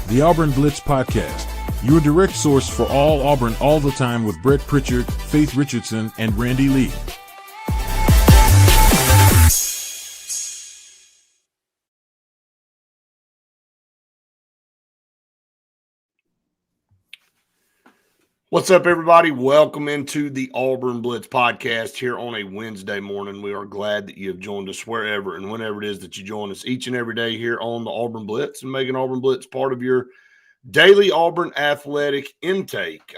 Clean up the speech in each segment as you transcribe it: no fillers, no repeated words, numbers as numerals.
the Auburn Blitz Podcast, your direct source for all Auburn all the time with Brett Pritchard, Faith Richardson, and Randy Lee. What's up, everybody? Welcome into the Auburn Blitz Podcast here on a Wednesday morning. We are glad that you have joined us wherever and whenever it is that you join us each and every day here on the Auburn Blitz and making Auburn Blitz part of your daily Auburn athletic intake.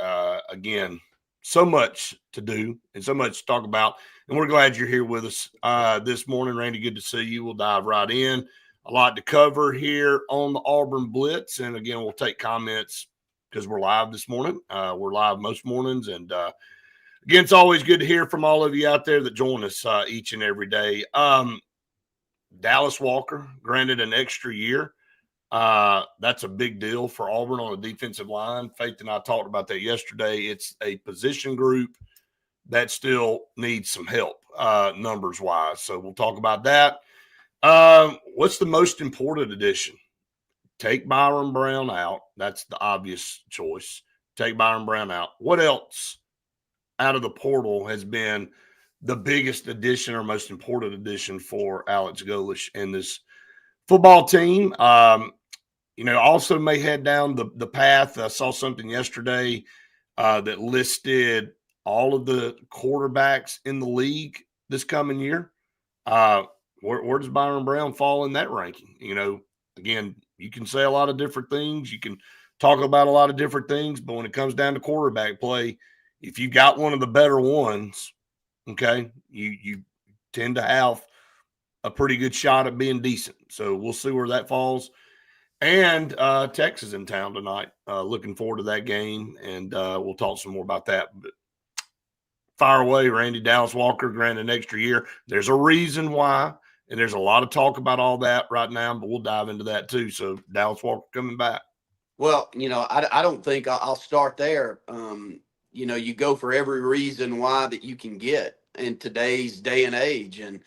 Again, so much to do and so much to talk about, and we're glad you're here with us this morning. Randy, good to see you. We'll dive right in. A lot to cover here on the Auburn Blitz, and again, we'll take comments because we're live this morning. We're live most mornings. And again, it's always good to hear from all of you out there that join us each and every day. Dallas Walker, granted an extra year. That's a big deal for Auburn on the defensive line. Faith and I talked about that yesterday. It's a position group that still needs some help numbers-wise. So we'll talk about that. What's the most important addition? Take Byron Brown out. That's the obvious choice. Take Byron Brown out. What else out of the portal has been the biggest addition or most important addition for Alex Golesh and this football team? Also may head down the path. I saw something yesterday that listed all of the quarterbacks in the league this coming year. Where does Byron Brown fall in that ranking? Again, you can say a lot of different things. You can talk about a lot of different things, but when it comes down to quarterback play, if you got one of the better ones, okay, you tend to have a pretty good shot at being decent. So we'll see where that falls. And Texas in town tonight. Looking forward to that game, and we'll talk some more about that. But fire away, Randy. Dallas Walker, granted an extra year. There's a reason why. And there's a lot of talk about all that right now, but we'll dive into that too. So Dallas Walker coming back. Well, I don't think I'll start there. You go for every reason why that you can get in today's day and age. And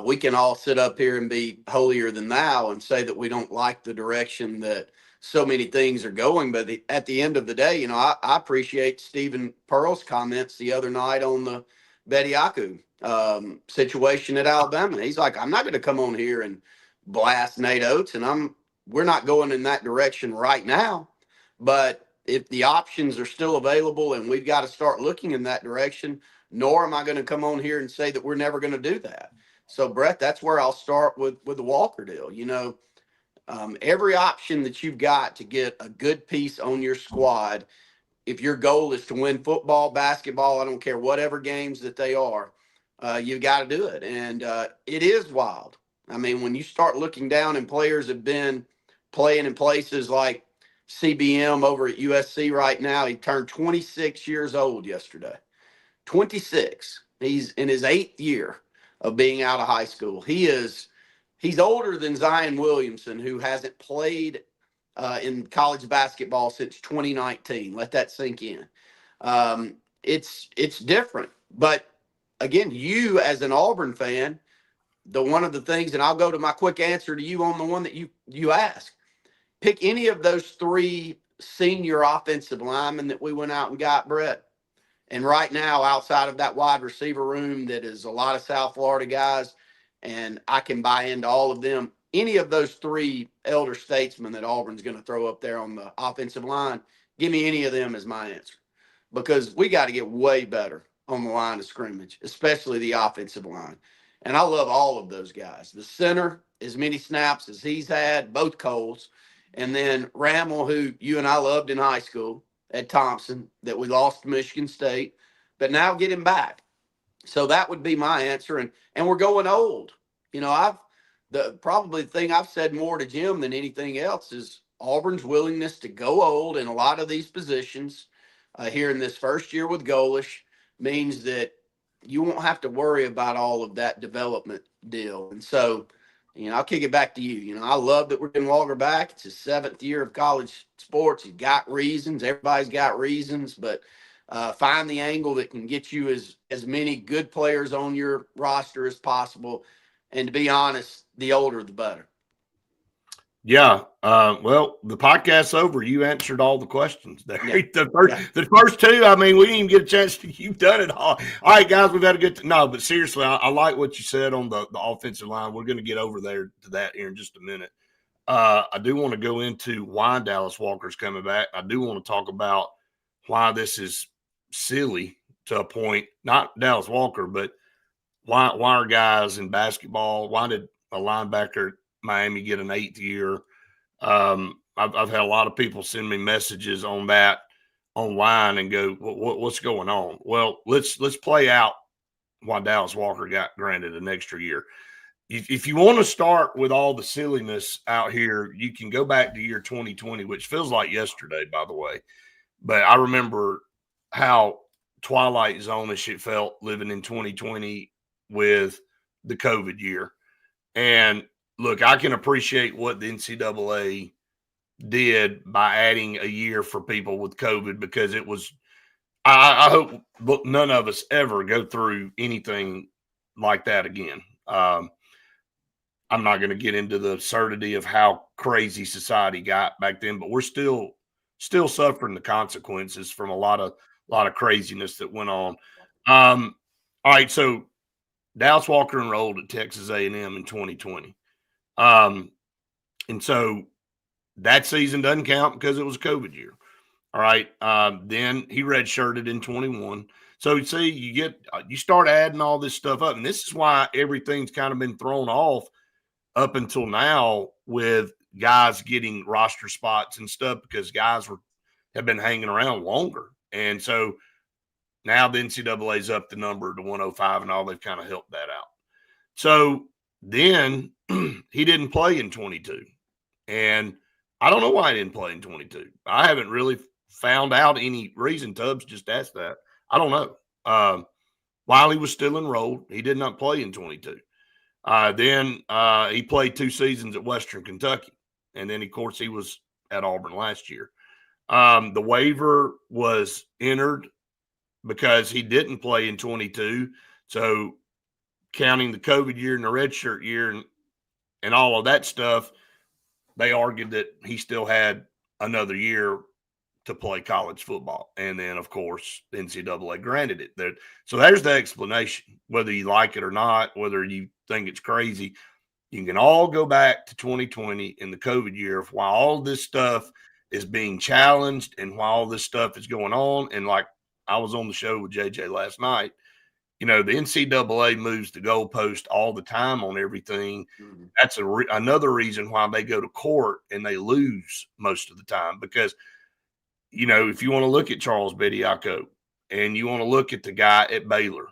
we can all sit up here and be holier than thou and say that we don't like the direction that so many things are going. But at the end of the day, I appreciate Stephen Pearl's comments the other night on the Bediaku situation at Alabama. He's like, I'm not going to come on here and blast Nate Oates, and we're not going in that direction right now. But if the options are still available and we've got to start looking in that direction, nor am I going to come on here and say that we're never going to do that. So, Brett, that's where I'll start with the Walker deal. Every option that you've got to get a good piece on your squad, if your goal is to win football, basketball, I don't care, whatever games that they are, you've got to do it. And it is wild. I mean, when you start looking down and players have been playing in places like CBM over at USC right now, he turned 26 years old yesterday. 26. He's in his 8th year of being out of high school. He's older than Zion Williamson, who hasn't played in college basketball since 2019. Let that sink in. It's different. But again, you as an Auburn fan, one of the things, and I'll go to my quick answer to you on the one that you asked. Pick any of those 3 senior offensive linemen that we went out and got, Brett. And right now, outside of that wide receiver room that is a lot of South Florida guys, and I can buy into all of them, any of those 3 elder statesmen that Auburn's going to throw up there on the offensive line, give me any of them as my answer. Because we got to get way better on the line of scrimmage, especially the offensive line. And I love all of those guys. The center, as many snaps as he's had, both Coles. And then Ramel, who you and I loved in high school at Thompson, that we lost to Michigan State. But now get him back. So that would be my answer. And we're going old. Probably the thing I've said more to Jim than anything else is Auburn's willingness to go old in a lot of these positions here in this first year with Golesh means that you won't have to worry about all of that development deal. And so, I'll kick it back to you. I love that we're getting Walker back. It's his 7th year of college sports. He's got reasons. Everybody's got reasons, but find the angle that can get you as many good players on your roster as possible. And to be honest, the older, the better. Yeah. Well, the podcast's over. You answered all the questions there. Yeah. The first two, I mean, we didn't even get a chance to. You've done it all. All right, guys, we've had a good. No, but seriously, I like what you said on the offensive line. We're going to get over there to that here in just a minute. I do want to go into why Dallas Walker's coming back. I do want to talk about why this is silly to a point. Not Dallas Walker, but why are guys in basketball? Why did a linebacker at Miami get an 8th year? I've had a lot of people send me messages on that online and go, what's going on? Well, let's play out why Dallas Walker got granted an extra year. If you want to start with all the silliness out here, you can go back to year 2020, which feels like yesterday, by the way. But I remember how Twilight Zone-ish it felt living in 2020 with the COVID year. And look, I can appreciate what the NCAA did by adding a year for people with COVID, because it was, I hope none of us ever go through anything like that again. I'm not going to get into the absurdity of how crazy society got back then, but we're still suffering the consequences from a lot of craziness that went on. All right, so Dallas Walker enrolled at Texas A&M in 2020. And so that season doesn't count because it was a COVID year. All right. Then he redshirted in 21. So see, you start adding all this stuff up, and this is why everything's kind of been thrown off up until now with guys getting roster spots and stuff, because guys have been hanging around longer. And so now the NCAA's up the number to 105 and all. They've kind of helped that out. So then he didn't play in 22. And I don't know why he didn't play in 22. I haven't really found out any reason. Tubbs just asked that. I don't know. While he was still enrolled, he did not play in 22. Then he played 2 seasons at Western Kentucky. And then, of course, he was at Auburn last year. The waiver was entered because he didn't play in 22. So counting the COVID year and the redshirt year and all of that stuff, they argued that he still had another year to play college football. And then, of course, the NCAA granted it. So there's the explanation. Whether you like it or not, whether you think it's crazy, you can all go back to 2020 in the COVID year of why all this stuff is being challenged and why all this stuff is going on. And like I was on the show with JJ last night, the NCAA moves the goalpost all the time on everything. Mm-hmm. That's another reason why they go to court and they lose most of the time, because if you want to look at Charles Bediako and you want to look at the guy at Baylor,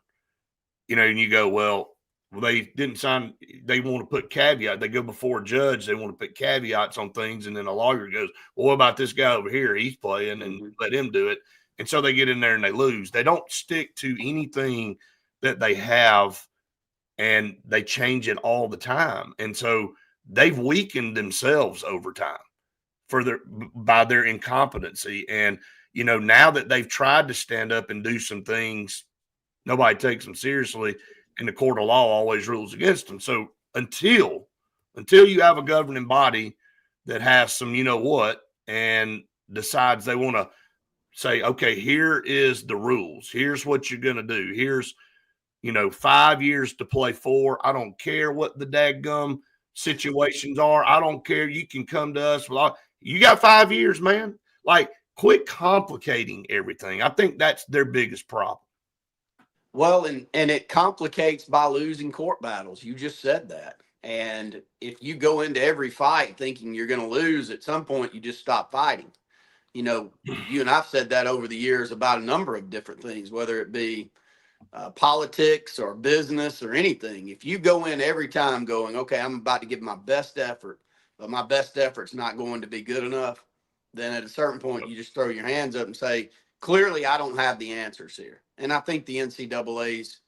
and you go, well, they didn't sign, they want to put caveat. They go before a judge, they want to put caveats on things. And then a lawyer goes, well, what about this guy over here? He's playing, and let him do it. And so they get in there and they lose. They don't stick to anything that they have, and they change it all the time. And so they've weakened themselves over time by their incompetency. And, now that they've tried to stand up and do some things, nobody takes them seriously, and the court of law always rules against them. So until you have a governing body that has some, and decides they want to say, okay, here is the rules. Here's what you're going to do. Here's, 5 years to play 4. I don't care what the dadgum situations are. I don't care. You can come to us with all. You got 5 years, man. Like, quit complicating everything. I think that's their biggest problem. Well, and it complicates by losing court battles. You just said that. And if you go into every fight thinking you're going to lose, at some point you just stop fighting. You and I've said that over the years about a number of different things, whether it be politics or business or anything. If you go in every time going, okay, I'm about to give my best effort, but my best effort's not going to be good enough, then at a certain point you just throw your hands up and say, clearly I don't have the answers here. And I think the NCAA's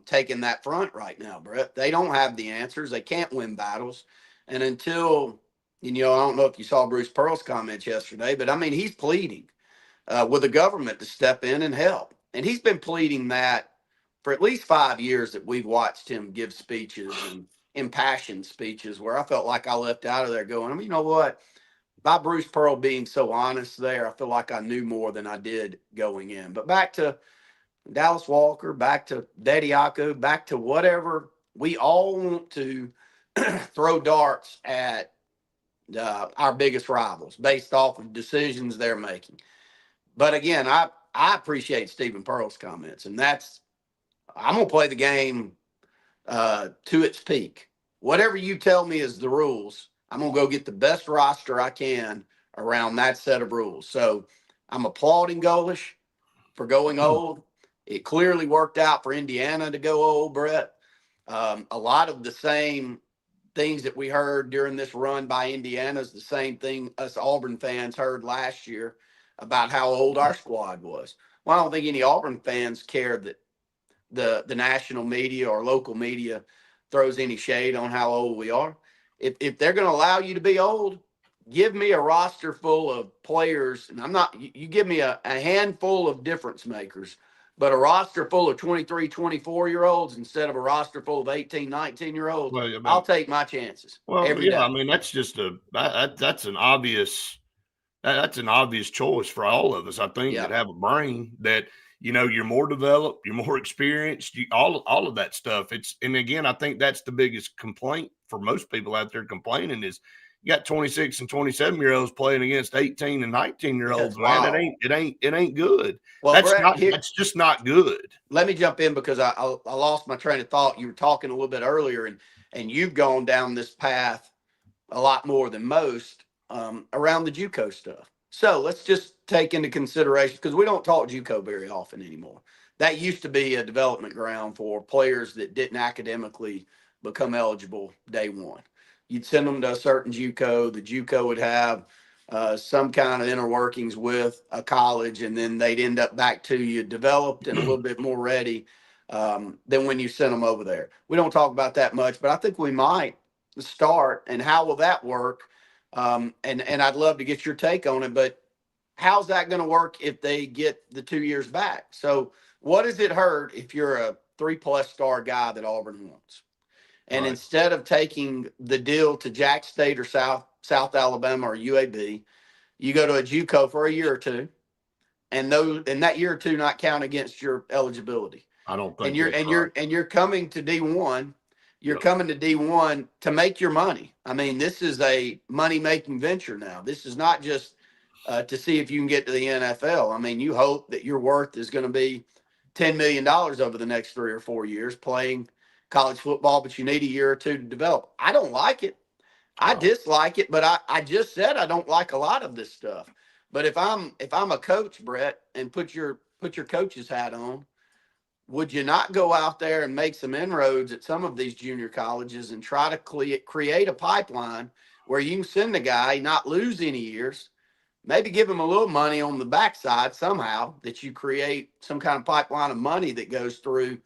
taking that front right now, Brett. They don't have the answers. They can't win battles. And until, I don't know if you saw Bruce Pearl's comments yesterday, but I mean, he's pleading with the government to step in and help. And he's been pleading that for at least 5 years that we've watched him give speeches impassioned speeches where I felt like I left out of there going, you know what? By Bruce Pearl being so honest there, I feel like I knew more than I did going in. But back to Dallas Walker, back to Daddy Yaku, back to whatever we all want to throw darts at our biggest rivals based off of decisions they're making. But again, I appreciate Stephen Pearl's comments, and I'm going to play the game to its peak. Whatever you tell me is the rules, I'm going to go get the best roster I can around that set of rules. So I'm applauding Golish for going old. It clearly worked out for Indiana to go old, Brett. A lot of the same things that we heard during this run by Indiana is the same thing us Auburn fans heard last year about how old our squad was. Well, I don't think any Auburn fans cared that the national media or local media throws any shade on how old we are. If they're going to allow you to be old, give me a roster full of players, and you give me a handful of difference makers, but a roster full of 23, 24-year-olds instead of a roster full of 18, 19-year-olds, Well, I mean, I'll take my chances every day. I mean, that's just that's an obvious choice for all of us, I think, that have a brain that, you're more developed, you're more experienced, all of that stuff. And again, I think that's the biggest complaint for most people out there complaining is you got 26 and 27-year-olds playing against 18 and 19-year-olds, man. Wow. It ain't good. Well, that's just not good. Let me jump in because I lost my train of thought. You were talking a little bit earlier, and you've gone down this path a lot more than most around the JUCO stuff. So let's just take into consideration, because we don't talk JUCO very often anymore. That used to be a development ground for players that didn't academically become eligible day one. You'd send them to a certain JUCO. The JUCO would have some kind of inner workings with a college, and then they'd end up back to you developed and a little bit more ready than when you sent them over there. We don't talk about that much, but I think we might start. And how will that work? And I'd love to get your take on it, but how's that going to work if they get the 2 years back? So what does it hurt if you're a 3+ star guy that Auburn wants? And instead of taking the deal to Jack State or South Alabama or UAB, you go to a JUCO for a year or two, and that year or two not count against your eligibility. I don't think. And you're coming to D1. You're coming to D1 to make your money. I mean, this is a money-making venture now. This is not just to see if you can get to the NFL. I mean, you hope that your worth is going to be $10 million over the next 3 or 4 years playing college football, but you need a year or two to develop. I don't like it. I dislike it, but I just said I don't like a lot of this stuff. But if I'm a coach, Brett, and put your coach's hat on, would you not go out there and make some inroads at some of these junior colleges and try to create a pipeline where you can send a guy, not lose any years, maybe give him a little money on the backside somehow, that you create some kind of pipeline of money that goes through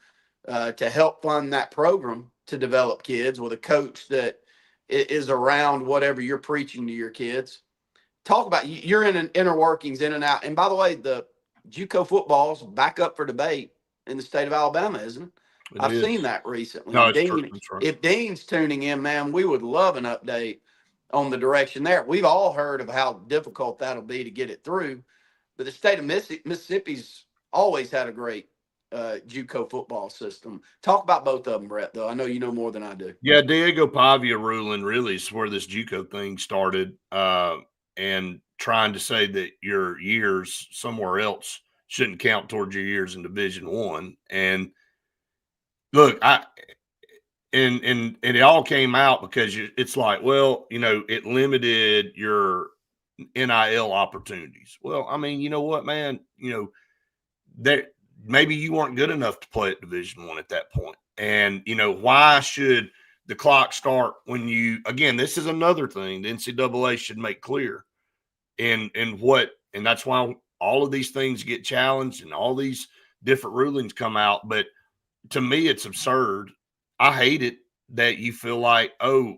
to help fund that program to develop kids with a coach that is around whatever you're preaching to your kids. Talk about, you're in an inner workings, in and out. And by the way, the JUCO football's back up for debate in the state of Alabama, isn't it? I've seen that recently. No, Dean, if Dean's tuning in, man, we would love an update on the direction there. We've all heard of how difficult that'll be to get it through, but the state of Mississippi's always had a great JUCO football system. Talk about both of them, Brett, though. I know you know more than I do. Yeah, Diego Pavia ruling really is where this JUCO thing started, and trying to say that your years somewhere else shouldn't count towards your years in Division I. And look, and it all came out because it's like, well, it limited your NIL opportunities. Well, I mean, you know what, man, that maybe you weren't good enough to play at Division I at that point. And, why should the clock start when again, this is another thing the NCAA should make clear. And that's why all of these things get challenged and all these different rulings come out. But to me, it's absurd. I hate it that you feel like, oh,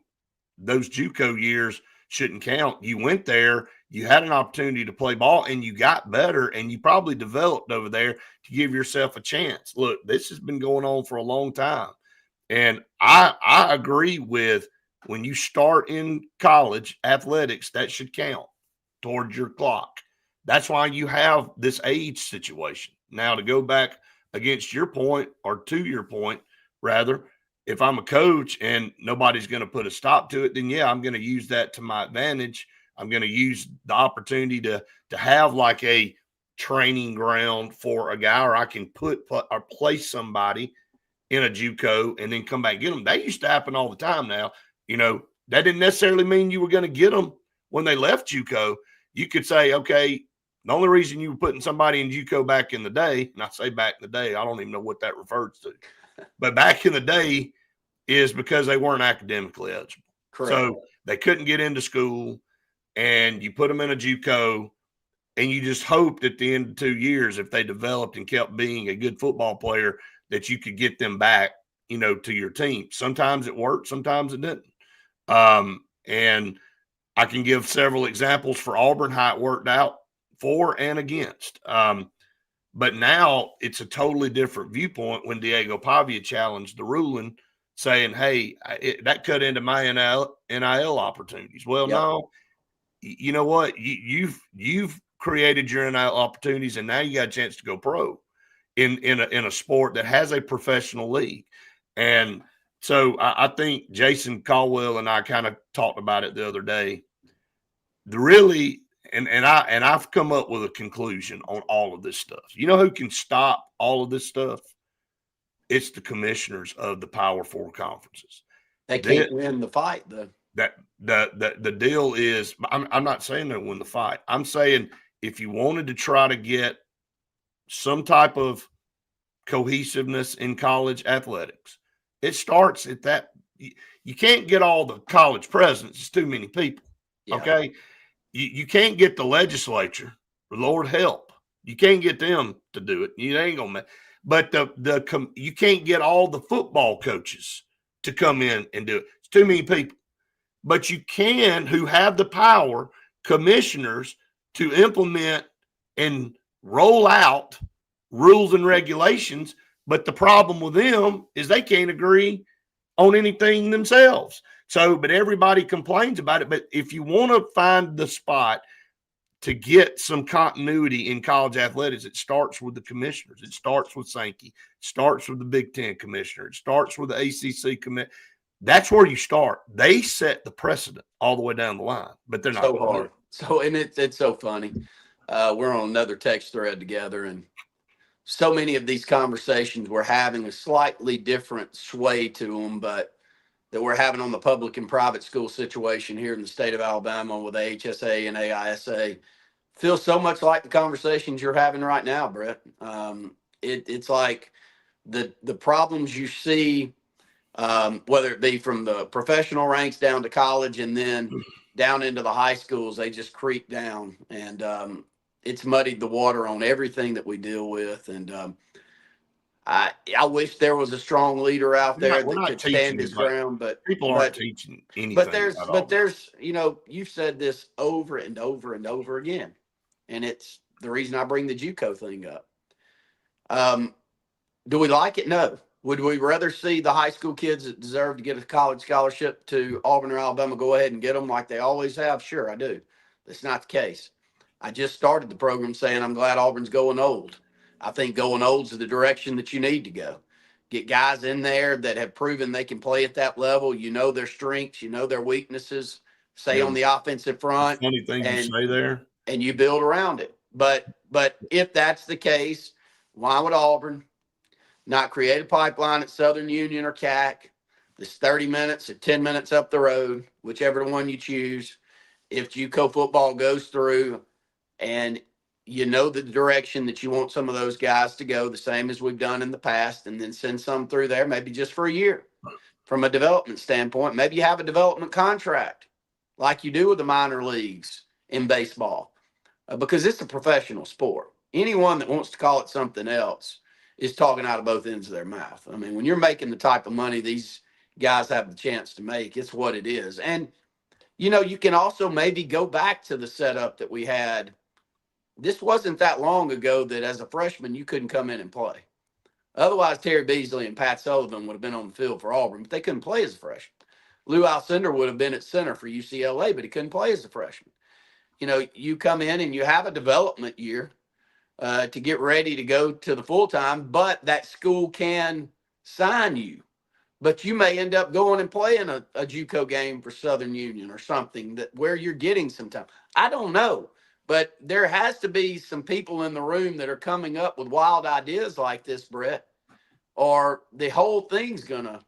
those JUCO years shouldn't count. You went there, you had an opportunity to play ball, and you got better, and you probably developed over there to give yourself a chance. Look, this has been going on for a long time. And I agree with when you start in college athletics, that should count towards your clock. That's why you have this age situation. Now, to go back against your point, or to your point, rather, if I'm a coach and nobody's going to put a stop to it, then yeah, I'm going to use that to my advantage. I'm going to use the opportunity to have like a training ground for a guy, or I can put or place somebody in a JUCO and then come back and get them. That used to happen all the time. Now, that didn't necessarily mean you were going to get them when they left JUCO. You could say, okay, the only reason you were putting somebody in JUCO back in the day, and I say back in the day, I don't even know what that refers to, but back in the day is because they weren't academically eligible. Correct. So they couldn't get into school, and you put them in a JUCO, and you just hoped at the end of 2 years, if they developed and kept being a good football player, that you could get them back, to your team. Sometimes it worked, sometimes it didn't. And I can give several examples for Auburn, how it worked out for and against. But now it's a totally different viewpoint when Diego Pavia challenged the ruling, saying, hey, that cut into my NIL opportunities. Well, Yep. no, you know what? You've created your NIL opportunities, and now you got a chance to go pro in a sport that has a professional league. And so I think Jason Caldwell and I kind of talked about it the other day. I've come up with a conclusion on all of this stuff. You know who can stop all of this stuff? It's the commissioners of the Power Four conferences. They can't win the fight, though. The deal is, I'm not saying they'll win the fight. I'm saying if you wanted to try to get some type of cohesiveness in college athletics, it starts at that. You can't get all the college presidents. It's too many people. Yeah. Okay. You can't get the legislature. Lord help. You can't get them to do it. You ain't gonna. But you can't get all the football coaches to come in and do it. It's too many people. But you can, who have the power, commissioners, to implement and roll out rules and regulations. But the problem with them is they can't agree on anything themselves. So, but everybody complains about it. But if you want to find the spot to get some continuity in college athletics, it starts with the commissioners. It starts with Sankey. It starts with the Big Ten commissioner. It starts with the ACC commissioner. That's where you start. They set the precedent all the way down the line, but they're not so hard. So, and it's so funny. We're on another text thread together, and so many of these conversations we're having a slightly different sway to them, but that we're having on the public and private school situation here in the state of Alabama with HSA and AISA feels so much like the conversations you're having right now, Brett. It's like the problems you see, whether it be from the professional ranks down to college and then down into the high schools, they just creep down, and it's muddied the water on everything that we deal with. And I wish there was a strong leader out there that could stand his ground, but people aren't teaching anything. But there's, you've said this over and over and over again, and it's the reason I bring the JUCO thing up. Do we like it? No. Would we rather see the high school kids that deserve to get a college scholarship to Auburn or Alabama go ahead and get them like they always have? Sure, I do. That's not the case. I just started the program saying I'm glad Auburn's going old. I think going old is the direction that you need to go. Get guys in there that have proven they can play at that level. You know their strengths, you know their weaknesses. Say on the offensive front. Funny thing you say there. And you build around it. But if that's the case, why would Auburn not create a pipeline at Southern Union or CAC that's 30 minutes or 10 minutes up the road, whichever one you choose, if JUCO football goes through and you know the direction that you want some of those guys to go, the same as we've done in the past, and then send some through there, maybe just for a year. From a development standpoint, maybe you have a development contract like you do with the minor leagues in baseball, because it's a professional sport. Anyone that wants to call it something else is talking out of both ends of their mouth. I mean, when you're making the type of money these guys have the chance to make, it's what it is. And, you can also maybe go back to the setup that we had. This wasn't that long ago that as a freshman, you couldn't come in and play. Otherwise, Terry Beasley and Pat Sullivan would have been on the field for Auburn, but they couldn't play as a freshman. Lou Alcindor would have been at center for UCLA, but he couldn't play as a freshman. You come in and you have a development year to get ready to go to the full-time, but that school can sign you. But you may end up going and playing a JUCO game for Southern Union or something where you're getting some time. I don't know. But there has to be some people in the room that are coming up with wild ideas like this, Brett, or the whole thing's going to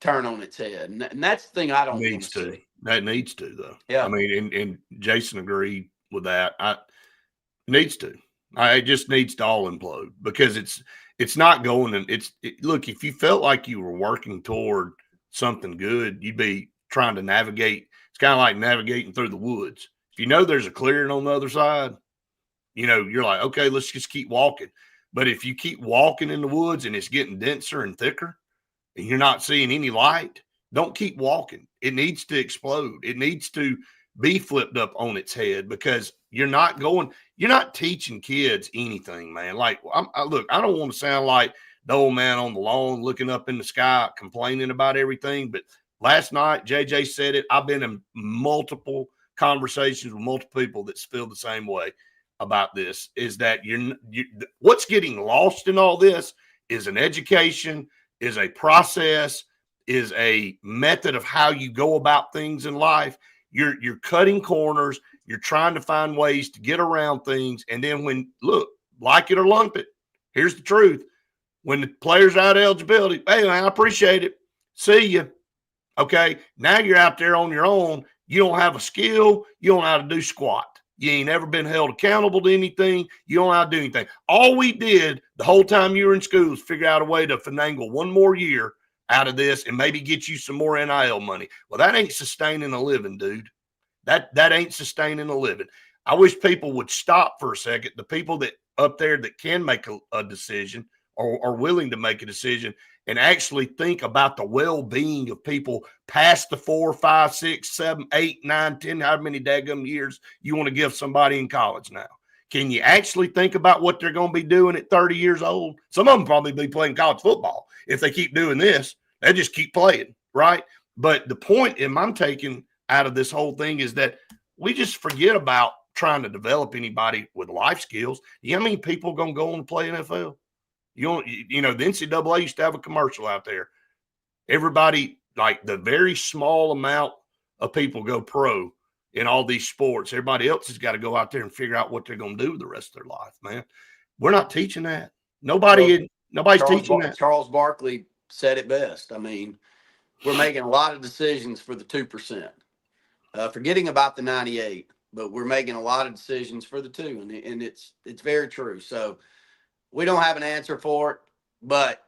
turn on its head. And that's the thing I don't want to see. That needs to, though. Yeah. I mean, and Jason agreed with that. Needs to. It just needs to all implode because it's not going. And look, if you felt like you were working toward something good, you'd be trying to navigate. It's kind of like navigating through the woods. If you know there's a clearing on the other side, you're like, okay, let's just keep walking. But if you keep walking in the woods and it's getting denser and thicker and you're not seeing any light, don't keep walking. It needs to explode. It needs to be flipped up on its head because you're not teaching kids anything, man. Like, look, I don't want to sound like the old man on the lawn looking up in the sky, complaining about everything. But last night, JJ said it. I've been in multiple conversations with multiple people that feel the same way about this, is that what's getting lost in all this is an education, is a process, is a method of how you go about things in life. You're cutting corners. You're trying to find ways to get around things. And then like it or lump it, here's the truth. When the player's out of eligibility, hey, man, I appreciate it. See you. Okay, now you're out there on your own. You don't have a skill. You don't know how to do squat. You ain't ever been held accountable to anything. You don't know how to do anything. All we did the whole time you were in school is figure out a way to finagle one more year out of this and maybe get you some more NIL money. Well, that ain't sustaining a living, dude. That ain't sustaining a living. I wish people would stop for a second. The people that up there that can make a decision or are willing to make a decision and actually think about the well-being of people past the 4, 5, 6, 7, 8, 9, 10, however many daggum years you want to give somebody in college now. Can you actually think about what they're going to be doing at 30 years old? Some of them probably be playing college football. If they keep doing this, they just keep playing, right? But the point I'm taking out of this whole thing is that we just forget about trying to develop anybody with life skills. You know how many people going to go on to play NFL? The NCAA used to have a commercial out there. Everybody, like the very small amount of people go pro in all these sports. Everybody else has got to go out there and figure out what they're going to do the rest of their life, man. We're not teaching that. Nobody's teaching that. Charles Barkley said it best. I mean, we're making a lot of decisions for the 2%. Forgetting about the 98, but we're making a lot of decisions for the 2, and it's very true. So we don't have an answer for it, but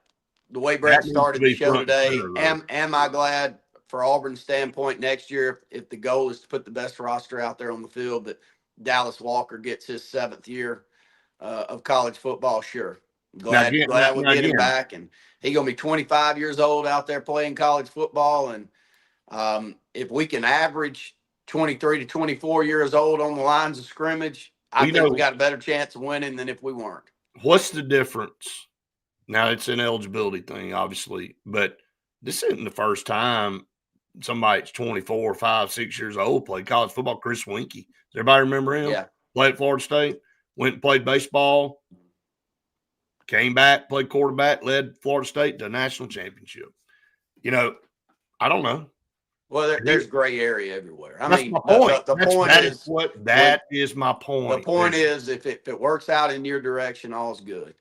the way Brett started the show today, am I glad for Auburn's standpoint next year, if the goal is to put the best roster out there on the field, that Dallas Walker gets his 7th year of college football? Sure. Glad we'll get him back, and he's going to be 25 years old out there playing college football. And if we can average 23 to 24 years old on the lines of scrimmage, I think we got a better chance of winning than if we weren't. What's the difference? Now, it's an eligibility thing, obviously, but this isn't the first time somebody that's 24, 5, 6 years old played college football. Chris Winkie. Does everybody remember him? Yeah. Played at Florida State, went and played baseball, came back, played quarterback, led Florida State to a national championship. I don't know. Well, there's gray area everywhere. That's my point. That is my point. The point is, if it works out in your direction, all's good.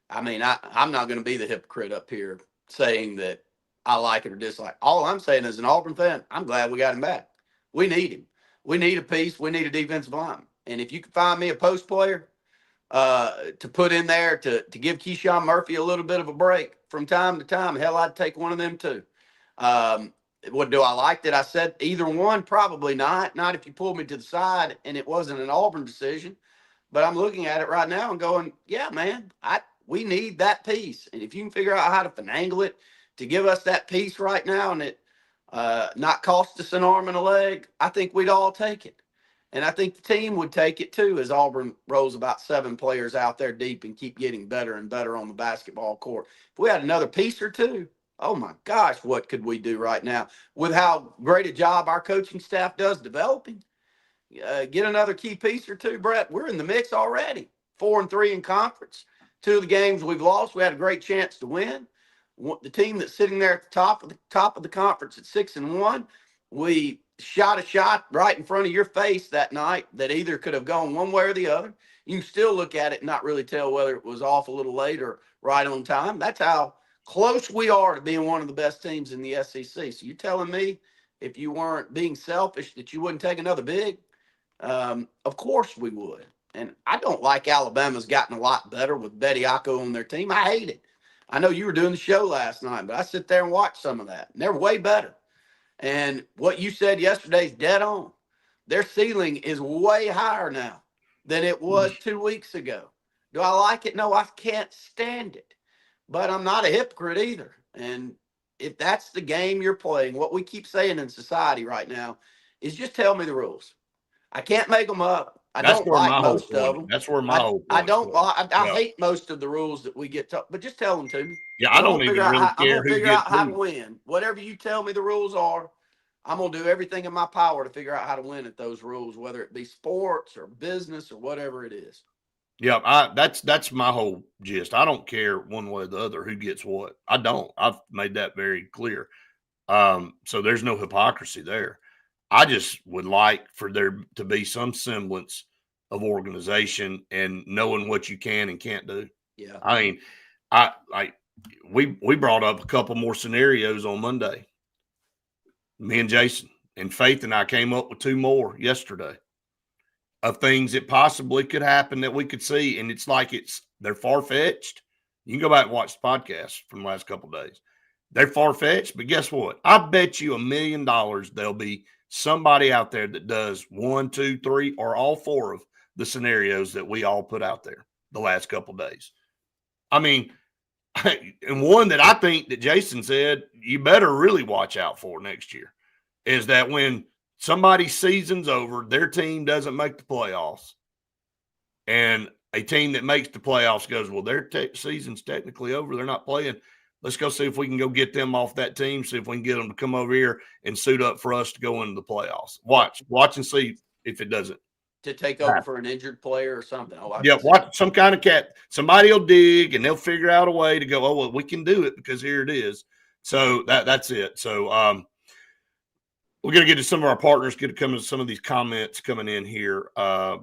I mean, I'm not going to be the hypocrite up here saying that I like it or dislike. All I'm saying as an Auburn fan, I'm glad we got him back. We need him. We need a piece. We need a defensive lineman. And if you can find me a post player to put in there to give Keyshawn Murphy a little bit of a break from time to time, hell, I'd take one of them too. What do I like that I said either one? Probably not. Not if you pulled me to the side and it wasn't an Auburn decision. But I'm looking at it right now and going, yeah, man, we need that piece. And if you can figure out how to finagle it to give us that piece right now and it not cost us an arm and a leg, I think we'd all take it. And I think the team would take it too, as Auburn rolls about 7 players out there deep and keep getting better and better on the basketball court. If we had another piece or two, oh my gosh, what could we do right now with how great a job our coaching staff does developing? Get another key piece or two, Brett. We're in the mix already. 4-3 in conference. 2 of the games we've lost, we had a great chance to win. The team that's sitting there at the top of the conference at 6-1, we shot a shot right in front of your face that night that either could have gone one way or the other. You can still look at it and not really tell whether it was off a little late or right on time. That's how close we are to being one of the best teams in the SEC. So you're telling me if you weren't being selfish that you wouldn't take another big? Of course we would. And I don't like Alabama's gotten a lot better with Betty Acco on their team. I hate it. I know you were doing the show last night, but I sit there and watch some of that. And they're way better. And what you said yesterday is dead on. Their ceiling is way higher now than it was 2 weeks ago. Do I like it? No, I can't stand it. But I'm not a hypocrite either. And if that's the game you're playing, what we keep saying in society right now is just tell me the rules. I can't make them up. I don't like most of them. That's where my whole point. I don't. I hate most of the rules that we get taught, but just tell them to me. Yeah, I don't even really care. I'm gonna figure out how to win. Whatever you tell me the rules are, I'm gonna do everything in my power to figure out how to win at those rules, whether it be sports or business or whatever it is. Yeah, that's my whole gist. I don't care one way or the other who gets what. I don't. I've made that very clear. So there's no hypocrisy there. I just would like for there to be some semblance of organization and knowing what you can and can't do. Yeah. I mean, we brought up a couple more scenarios on Monday. Me and Jason and Faith and I came up with 2 more yesterday of things that possibly could happen that we could see. And it's like they're far-fetched. You can go back and watch the podcast from the last couple of days. They're far-fetched, but guess what? I bet you $1 million there'll be somebody out there that does 1, 2, 3, or all 4 of the scenarios that we all put out there the last couple of days. I mean, and one that I think that Jason said you better really watch out for next year is that when somebody's season's over, their team doesn't make the playoffs, and a team that makes the playoffs goes, well, their season's technically over. They're not playing. Let's go see if we can go get them off that team, see if we can get them to come over here and suit up for us to go into the playoffs. Watch and see if it doesn't. To take over for an injured player or something. Watch some kind of cat. Somebody will dig and they'll figure out a way to go, oh, well, we can do it because here it is. So that's it. So we're going to get to some of our partners, get to come to some of these comments coming in here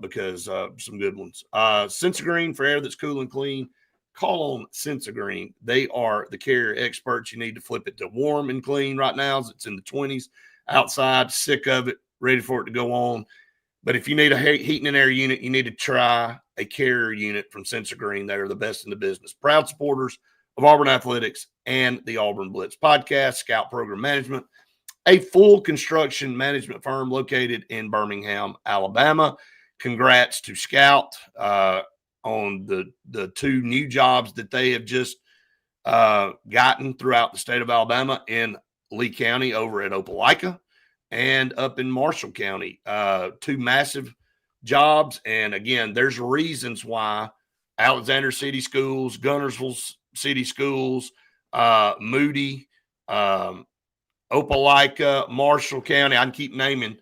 because some good ones. Sensagreen for air that's cool and clean. Call on Sensagreen. They are the carrier experts. You need to flip it to warm and clean right now. It's in the 20s outside, sick of it, ready for it to go on. But if you need a heating and air unit, you need to try a carrier unit from Sensagreen. They are the best in the business. Proud supporters of Auburn Athletics and the Auburn Blitz podcast. Scout Program Management, a full construction management firm located in Birmingham, Alabama. Congrats to Scout on the 2 new jobs that they have just gotten throughout the state of Alabama in Lee County over at Opelika and up in Marshall County. 2 massive jobs. And again, there's reasons why Alexander City Schools, Gunnersville City Schools, Moody, Opelika, Marshall County, I can keep naming,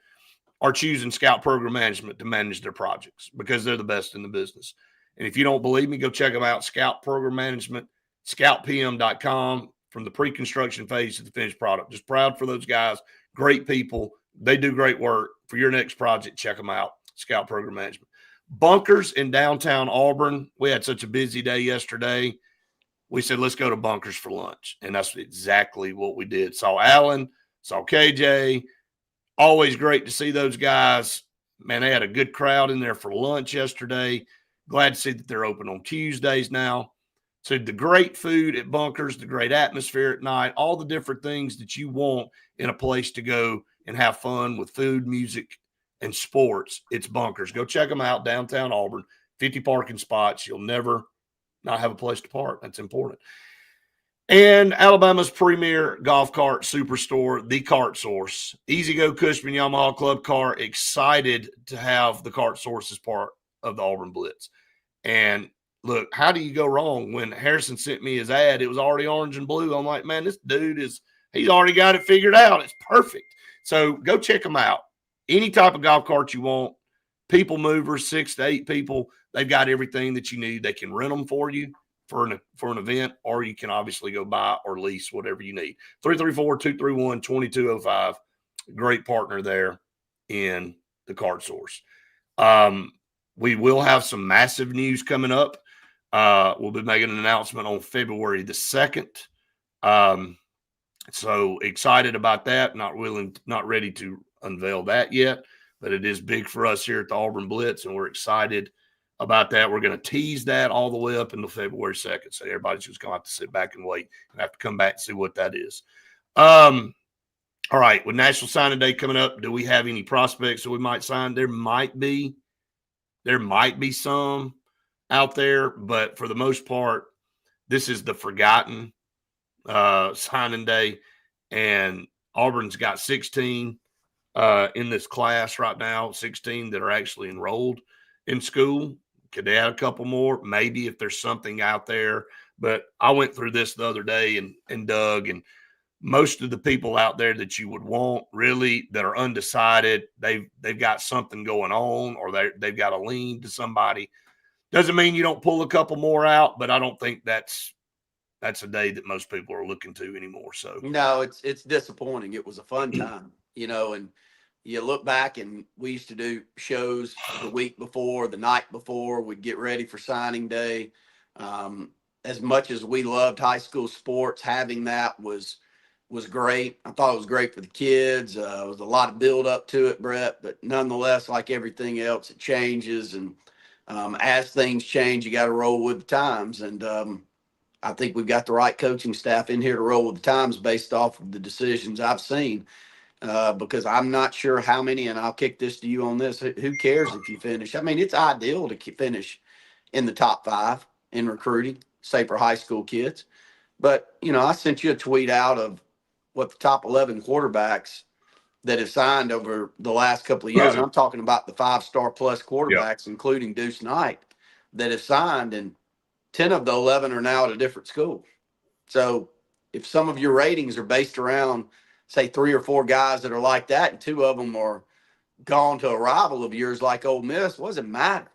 are choosing Scout Program Management to manage their projects because they're the best in the business. And if you don't believe me, go check them out. Scout Program Management, scoutpm.com, from the pre-construction phase to the finished product. Just proud for those guys. Great people. They do great work. For your next project, check them out. Scout Program Management. Bunkers in downtown Auburn. We had such a busy day yesterday. We said, let's go to Bunkers for lunch. And that's exactly what we did. Saw Alan, saw KJ. Always great to see those guys. Man, they had a good crowd in there for lunch yesterday. Glad to see that they're open on Tuesdays now. So the great food at Bunkers, the great atmosphere at night, all the different things that you want in a place to go and have fun with food, music, and sports. It's Bunkers. Go check them out, downtown Auburn. 50 parking spots. You'll never not have a place to park. That's important. And Alabama's premier golf cart superstore, the Cart Source. Easy Go Cushman Yamaha Club Car, excited to have the Cart Source as part of the Auburn Blitz. And look, how do you go wrong? When Harrison sent me his ad, it was already orange and blue. I'm like, man, this dude he's already got it figured out. It's perfect. So go check them out. Any type of golf cart you want, people movers, 6 to 8 people, they've got everything that you need. They can rent them for you for an event, or you can obviously go buy or lease whatever you need. 334-231-2205. Great partner there in the Cart Source. We will have some massive news coming up. We'll be making an announcement on February the 2nd. So excited about that. Not ready to unveil that yet, but it is big for us here at the Auburn Blitz, and we're excited about that. We're going to tease that all the way up until February 2nd. So everybody's just going to have to sit back and wait and have to come back and see what that is. All right. With National Signing Day coming up, do we have any prospects that we might sign? There might be some out there, but for the most part, this is the forgotten signing day. And Auburn's got 16 in this class right now, 16 that are actually enrolled in school. Could they add a couple more? Maybe if there's something out there. But I went through this the other day and dug, and most of the people out there that you would want really that are undecided, they've got something going on, or they've got a lean to somebody. Doesn't mean you don't pull a couple more out, but I don't think that's a day that most people are looking to anymore. So no, it's disappointing. It was a fun time, and you look back, and we used to do shows the week before, the night before. We'd get ready for signing day. As much as we loved high school sports, having that was great. I thought it was great for the kids. It was a lot of build up to it, Brett, but nonetheless, like everything else, it changes. And as things change, you got to roll with the times. And I think we've got the right coaching staff in here to roll with the times based off of the decisions I've seen. Because I'm not sure how many, and I'll kick this to you on this. Who cares if you finish? I mean, it's ideal to finish in the top 5 in recruiting, say for high school kids. But, I sent you a tweet out of what the top 11 quarterbacks that have signed over the last couple of years. Right. And I'm talking about the 5-star plus quarterbacks, including Deuce Knight, that have signed, and 10 of the 11 are now at a different school. So if some of your ratings are based around, say, 3 or 4 guys that are like that, and 2 of them are gone to a rival of yours like Ole Miss, what does it matter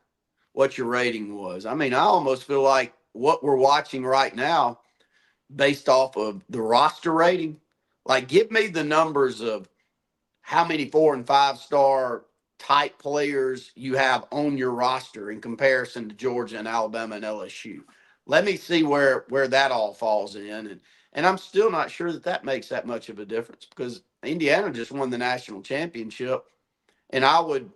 what your rating was? I mean, I almost feel like what we're watching right now, based off of the roster rating, like give me the numbers of how many 4- and 5-star type players you have on your roster in comparison to Georgia and Alabama and LSU. Let me see where that all falls in. And I'm still not sure that makes that much of a difference, because Indiana just won the national championship. And I would,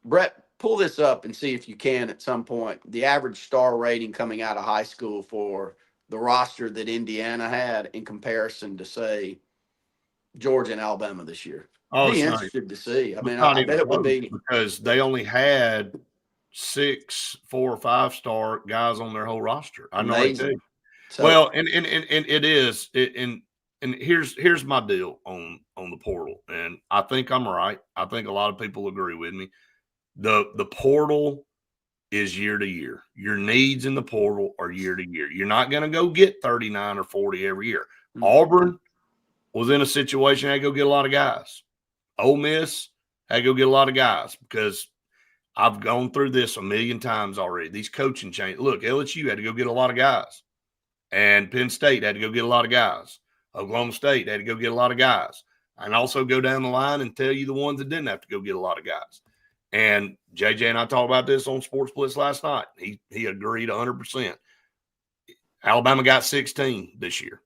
Brett, pull this up and see if you can at some point, the average star rating coming out of high school for the roster that Indiana had in comparison to, say, Georgia and Alabama this year. Oh, Be interested to see. I mean, not I even bet it would close, be, because they only had 6 4 or 5-star guys on their whole roster. I know they amazing. do. So, Well, and it is, and here's my deal on the portal, and I think I'm right. I think a lot of people agree with me. The portal is year to year. Your needs in the portal are year to year. You're not going to go get 39 or 40 every year. Mhm. Auburn was in a situation, had to go get a lot of guys. Ole Miss had to go get a lot of guys, because I've gone through this a million times already. These coaching changes. Look, LSU had to go get a lot of guys, and Penn State had to go get a lot of guys. Oklahoma State had to go get a lot of guys, and also go down the line and tell you the ones that didn't have to go get a lot of guys. And JJ and I talked about this on Sports Blitz last night. He agreed 100%. Alabama got 16 this year.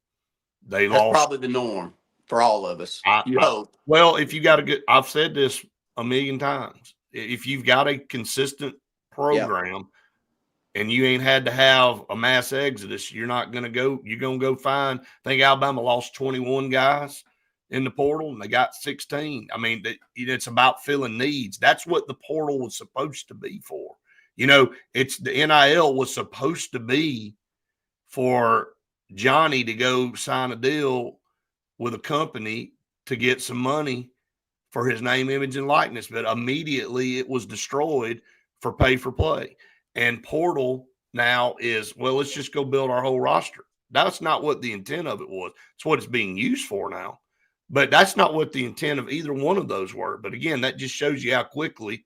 That's lost. Probably the norm for all of us. You hope. Well, if you got a good, I've said this a million times. If you've got a consistent program and you ain't had to have a mass exodus, you're not going to go. You're going to go find. I think Alabama lost 21 guys in the portal, and they got 16. I mean, it's about filling needs. That's what the portal was supposed to be for. It's the NIL was supposed to be for Johnny to go sign a deal with a company to get some money for his name, image, and likeness. But immediately it was destroyed for pay for play. And portal now is, well, let's just go build our whole roster. That's not what the intent of it was. It's what it's being used for now. But that's not what the intent of either one of those were. But again, that just shows you how quickly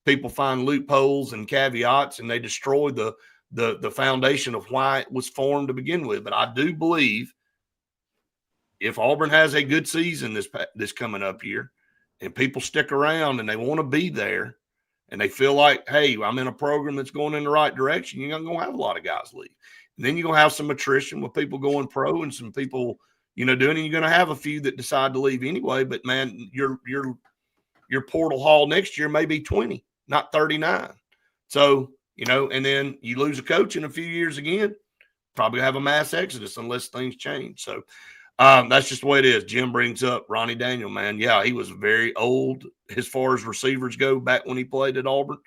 people find loopholes and caveats, and they destroy the foundation of why it was formed to begin with. But I do believe if Auburn has a good season this coming up year, and people stick around and they want to be there, and they feel like, hey, I'm in a program that's going in the right direction, you're not going to have a lot of guys leave. And then you're going to have some attrition with people going pro and some people, doing it. You're going to have a few that decide to leave anyway. But man, your portal haul next year may be 20, not 39. So, and then you lose a coach in a few years again, probably have a mass exodus unless things change. So that's just the way it is. Jim brings up Ronnie Daniel, man. Yeah, he was very old as far as receivers go back when he played at Auburn,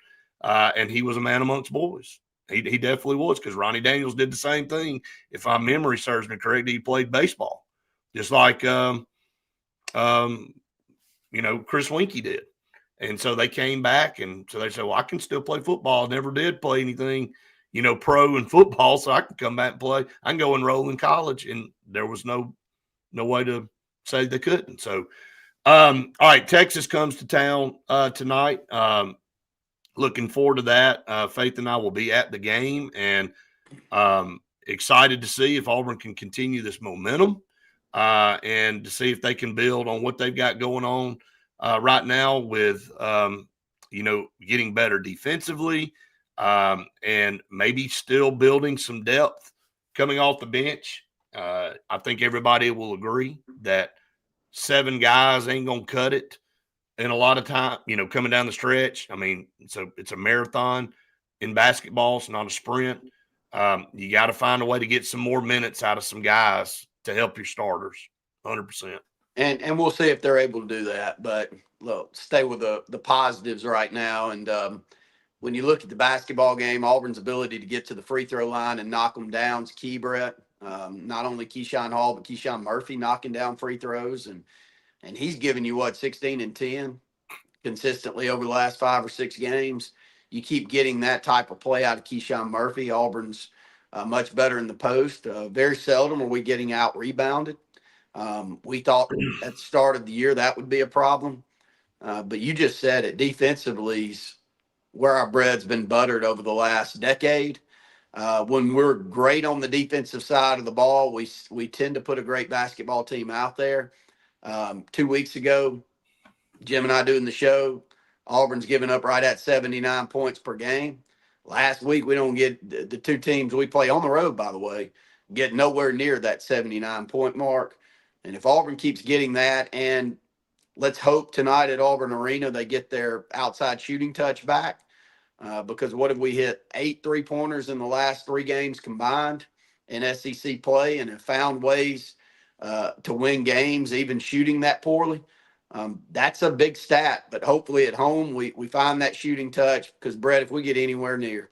and he was a man amongst boys. He definitely was, because Ronnie Daniels did the same thing. If my memory serves me correct, he played baseball, just like Chris Winkie did. And so they came back, and so they said, well, I can still play football. I never did play anything, pro in football, so I can come back and play. I can go enroll in college, and there was no way to say they couldn't. So, all right, Texas comes to town tonight. Looking forward to that. Faith and I will be at the game, and excited to see if Auburn can continue this momentum and to see if they can build on what they've got going on right now with, getting better defensively and maybe still building some depth coming off the bench. I think everybody will agree that 7 guys ain't going to cut it in a lot of time, coming down the stretch. I mean, it's a marathon in basketball. It's not a sprint. You got to find a way to get some more minutes out of some guys to help your starters, 100%. And we'll see if they're able to do that. But look, stay with the positives right now. And when you look at the basketball game, Auburn's ability to get to the free throw line and knock them down is key, Brett. Not only Keyshawn Hall, but Keyshawn Murphy knocking down free throws. And he's given you, 16 and 10 consistently over the last 5 or 6 games. You keep getting that type of play out of Keyshawn Murphy. Auburn's much better in the post. Very seldom are we getting out rebounded. We thought at the start of the year that would be a problem. But you just said it. Defensively is where our bread's been buttered over the last decade. When we're great on the defensive side of the ball, we tend to put a great basketball team out there. 2 weeks ago, Jim and I doing the show, Auburn's giving up right at 79 points per game. Last week, we don't get the 2 teams we play on the road, by the way, get nowhere near that 79-point mark. And if Auburn keeps getting that, and let's hope tonight at Auburn Arena they get their outside shooting touch back, because what have we hit? 8 3-pointers in the last 3 games combined in SEC play, and have found ways to win games, even shooting that poorly. That's a big stat, but hopefully at home we find that shooting touch, because, Brett, if we get anywhere near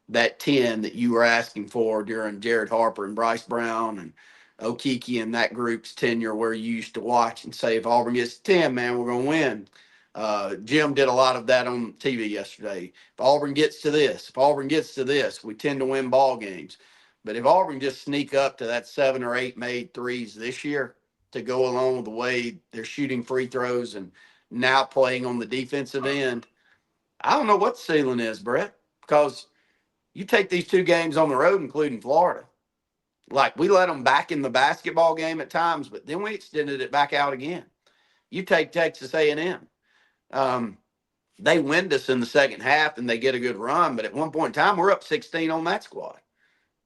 that 10 that you were asking for during Jared Harper and Bryce Brown and Okeke and that group's tenure, where you used to watch and say, if Auburn gets 10, man, we're going to win. Jim did a lot of that on TV yesterday. If Auburn gets to this, we tend to win ball games. But if Auburn just sneak up to that 7 or 8 made threes this year to go along with the way they're shooting free throws and now playing on the defensive end, I don't know what the ceiling is, Brett, because you take these 2 games on the road, including Florida. Like, we let them back in the basketball game at times, but then we extended it back out again. You take Texas A&M. They wind us in the second half and they get a good run, but at one point in time, we're up 16 on that squad.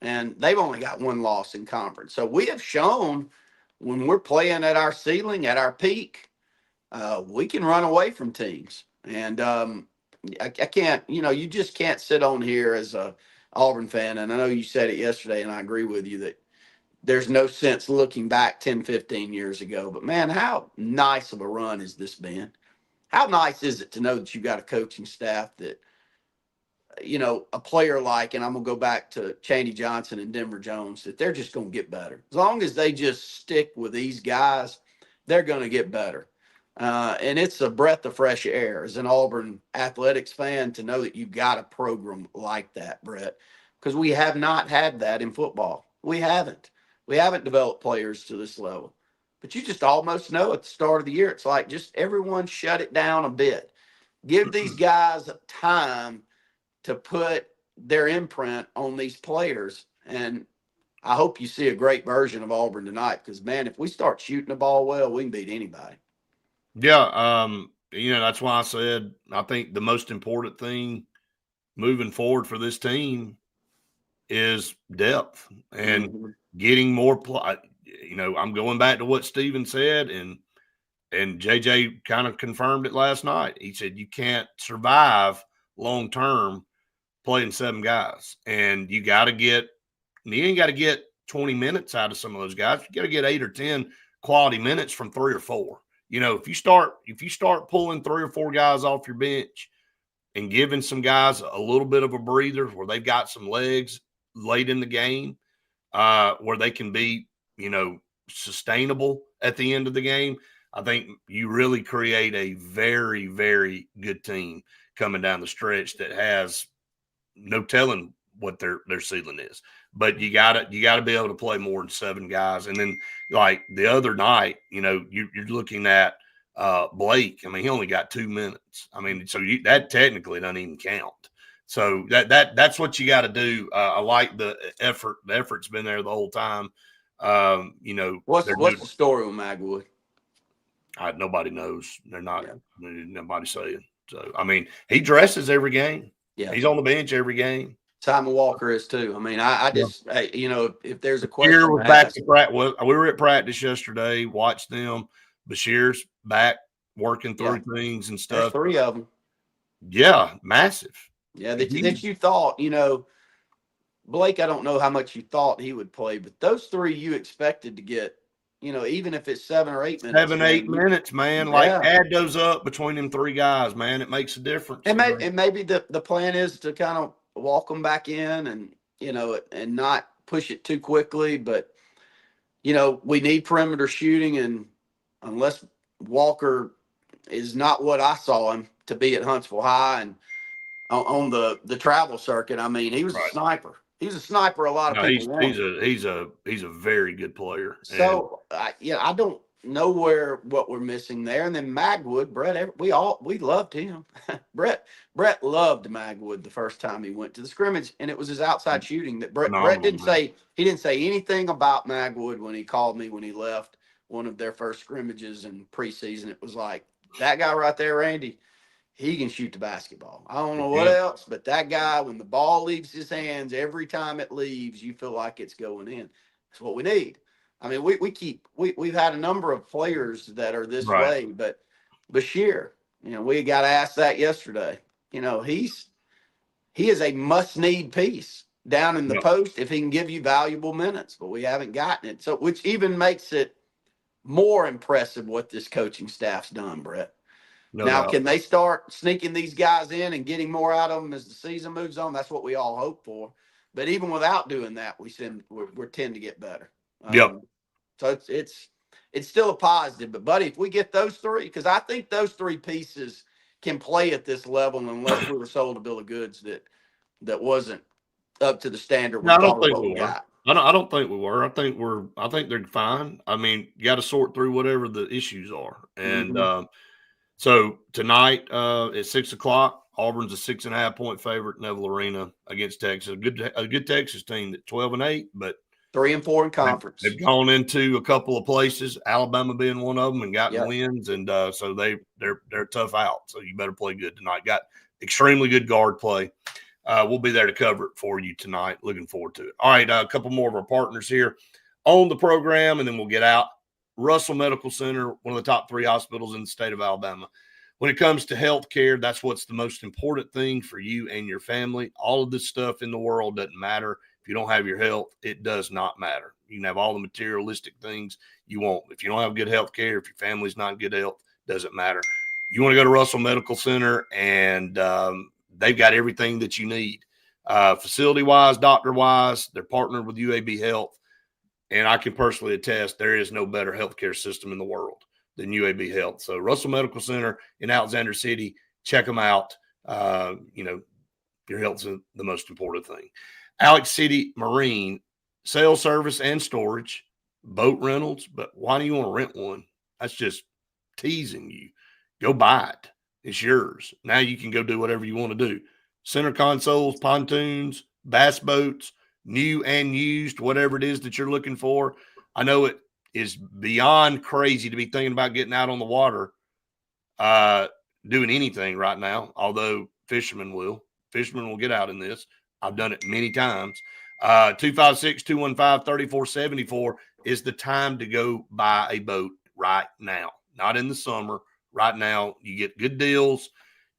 And they've only got 1 loss in conference. So we have shown when we're playing at our ceiling, at our peak, we can run away from teams. And I can't, you just can't sit on here as a Auburn fan. And I know you said it yesterday, and I agree with you that there's no sense looking back 10, 15 years ago. But, man, how nice of a run has this been? How nice is it to know that you got a coaching staff that a player like, and I'm going to go back to Chaney Johnson and Denver Jones, that they're just going to get better. As long as they just stick with these guys, they're going to get better. And it's a breath of fresh air as an Auburn athletics fan to know that you've got a program like that, Brett, because we have not had that in football. We haven't. We haven't developed players to this level. But you just almost know at the start of the year, it's like just everyone shut it down a bit. Give these guys time to put their imprint on these players. And I hope you see a great version of Auburn tonight because, man, if we start shooting the ball well, we can beat anybody. Yeah, that's why I said I think the most important thing moving forward for this team is depth and getting more play. I'm going back to what Steven said, and JJ kind of confirmed it last night. He said you can't survive long term playing 7 guys, and you ain't got to get 20 minutes out of some of those guys. You got to get 8 or 10 quality minutes from 3 or 4. If you start pulling 3 or 4 guys off your bench and giving some guys a little bit of a breather where they've got some legs late in the game, where they can be, sustainable at the end of the game, I think you really create a very, very good team coming down the stretch that has no telling what their ceiling is. But you gotta be able to play more than 7 guys. And then like the other night, you're looking at Blake. I mean, he only got 2 minutes. I mean, so that technically doesn't even count. So that's what you got to do. I like the effort. The effort's been there the whole time. What's the story with Magwood? Nobody knows. They're not. Yeah. Nobody saying. So I mean, he dresses every game. Yeah, he's on the bench every game. Simon Walker is too. I mean, I just, if there's a question. Bashir was back to practice. We were at practice yesterday, watched them. Bashir's back working through things and stuff. There's 3 of them. Yeah, massive. Yeah, that you thought, Blake, I don't know how much you thought he would play, but those 3 you expected to get, even if it's 7 or 8 minutes. 7, 8 minutes, man. Yeah. Like add those up between them 3 guys, man. It makes a difference. And maybe the plan is to kind of walk them back in and, and not push it too quickly. But, we need perimeter shooting. And unless Walker is not what I saw him to be at Huntsville High and on the travel circuit, I mean, he was a sniper. He's a sniper. A lot of people want. He's a very good player. So I don't know what we're missing there. And then Magwood, Brett, we loved him. Brett loved Magwood the first time he went to the scrimmage, and it was his outside shooting that Brett didn't say. He didn't say anything about Magwood when he called me when he left one of their first scrimmages in preseason. It was like that guy right there, Randy. He can shoot the basketball. I don't know what else, but that guy, when the ball leaves his hands, every time it leaves, you feel like it's going in. That's what we need. I mean, we've had a number of players that are this way, but Bashir, we got asked that yesterday. He is a must-need piece down in the post if he can give you valuable minutes, but we haven't gotten it. So, which even makes it more impressive what this coaching staff's done, Brett. No doubt. Can they start sneaking these guys in and getting more out of them as the season moves on? That's what we all hope for. But even without doing that, we tend to get better. So it's still a positive. But, buddy, if we get those 3, because I think those 3 pieces can play at this level unless we were sold a bill of goods that wasn't up to the standard. I don't think we were. I don't think we were. I think they're fine. I mean, you got to sort through whatever the issues are. And so tonight at 6:00, Auburn's a 6.5-point favorite in Neville Arena against Texas. A good Texas team that's 12-8, but 3-4 in conference. They've gone into a couple of places, Alabama being one of them, and gotten wins, and so they're tough out. So you better play good tonight. Got extremely good guard play. We'll be there to cover it for you tonight. Looking forward to it. All right, a couple more of our partners here on the program, and then we'll get out. Russell Medical Center, one of the top 3 hospitals in the state of Alabama. When it comes to health care, that's what's the most important thing for you and your family. All of this stuff in the world doesn't matter. If you don't have your health, it does not matter. You can have all the materialistic things you want. If you don't have good health care, if your family's not in good health, doesn't matter. You want to go to Russell Medical Center, and they've got everything that you need. Facility-wise, doctor-wise, they're partnered with UAB Health. And I can personally attest there is no better healthcare system in the world than UAB Health. So Russell Medical Center in Alexander City, check them out. Your health's the most important thing. Alex City Marine, sales, service, and storage, boat rentals. But why do you want to rent one? That's just teasing you. Go buy it. It's yours. Now you can go do whatever you want to do. Center consoles, pontoons, bass boats, new and used, whatever it is that you're looking for. I know it is beyond crazy to be thinking about getting out on the water, doing anything right now, although fishermen will. Fishermen will get out in this. I've done it many times. 256-215-3474 is the time to go buy a boat right now, not in the summer. Right now, you get good deals.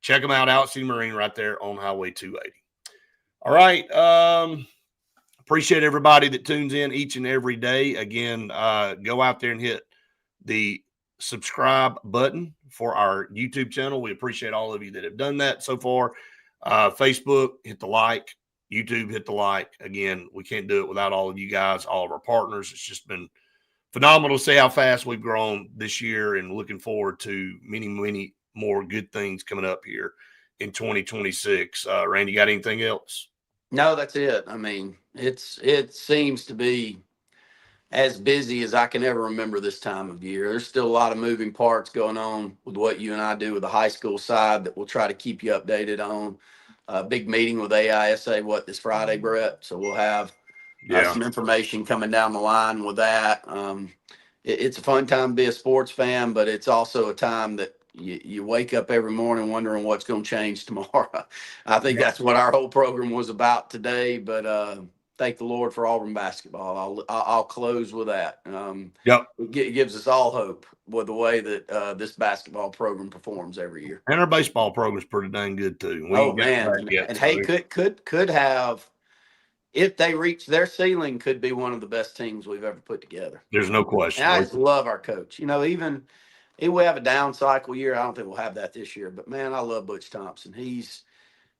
Check them out, Out City Marine, right there on Highway 280. All right. Appreciate everybody that tunes in each and every day. Again, go out there and hit the subscribe button for our YouTube channel. We appreciate all of you that have done that so far. Facebook, hit the like. YouTube, hit the like. Again, we can't do it without all of you guys, all of our partners. It's just been phenomenal to see how fast we've grown this year, and looking forward to many, many more good things coming up here in 2026. Randy, got anything else? No, that's it. I mean, it seems to be as busy as I can ever remember this time of year. There's still a lot of moving parts going on with what you and I do with the high school side that we'll try to keep you updated on. A big meeting with AISA, this Friday, Brett? So we'll have some information coming down the line with that. It's a fun time to be a sports fan, but it's also a time that you wake up every morning wondering what's going to change tomorrow. I think that's what our whole program was about today, but thank the Lord for Auburn basketball. I'll close with that. It gives us all hope with the way that this basketball program performs every year. And our baseball program is pretty dang good too. Could have, if they reach their ceiling, could be one of the best teams we've ever put together. There's no question. And I just love our coach. Even if we have a down cycle year, I don't think we'll have that this year. But man, I love Butch Thompson. He's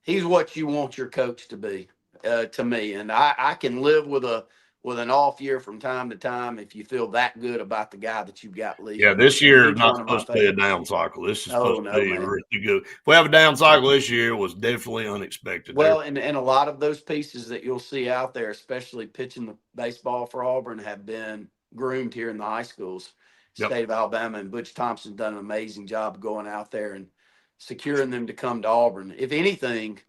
what you want your coach to be, to me. And I can live with an off year from time to time if you feel that good about the guy that you've got leading. Yeah, this year is not supposed to be a down cycle. This is supposed to be really good. If we have a down cycle this year, it was definitely unexpected. Well, and a lot of those pieces that you'll see out there, especially pitching the baseball for Auburn, have been groomed here in the high schools, state of Alabama. And Butch Thompson's done an amazing job going out there and securing them to come to Auburn. If anything,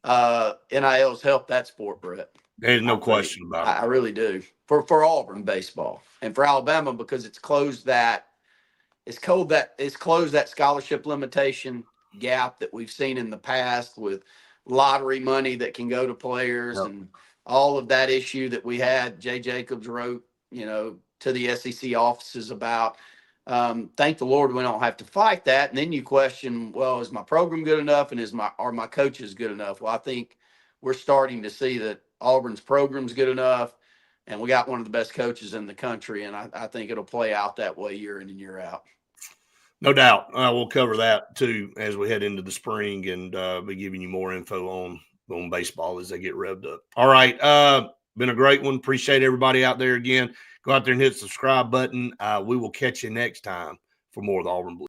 NIL's helped that sport, Brett. There's no question about it. I really do. For Auburn baseball and for Alabama, because it's closed that scholarship limitation gap that we've seen in the past with lottery money that can go to players and all of that issue that we had. Jay Jacobs wrote, to the SEC offices about. Thank the Lord we don't have to fight that. And then you question, well, is my program good enough, and are my coaches good enough? Well, I think we're starting to see that Auburn's program's good enough, and we got one of the best coaches in the country, and I think it'll play out that way year in and year out. No doubt. We'll cover that too as we head into the spring, and be giving you more info on baseball as they get revved up. All right. Been a great one. Appreciate everybody out there again. Go out there and hit the subscribe button. We will catch you next time for more of the Auburn Blitz.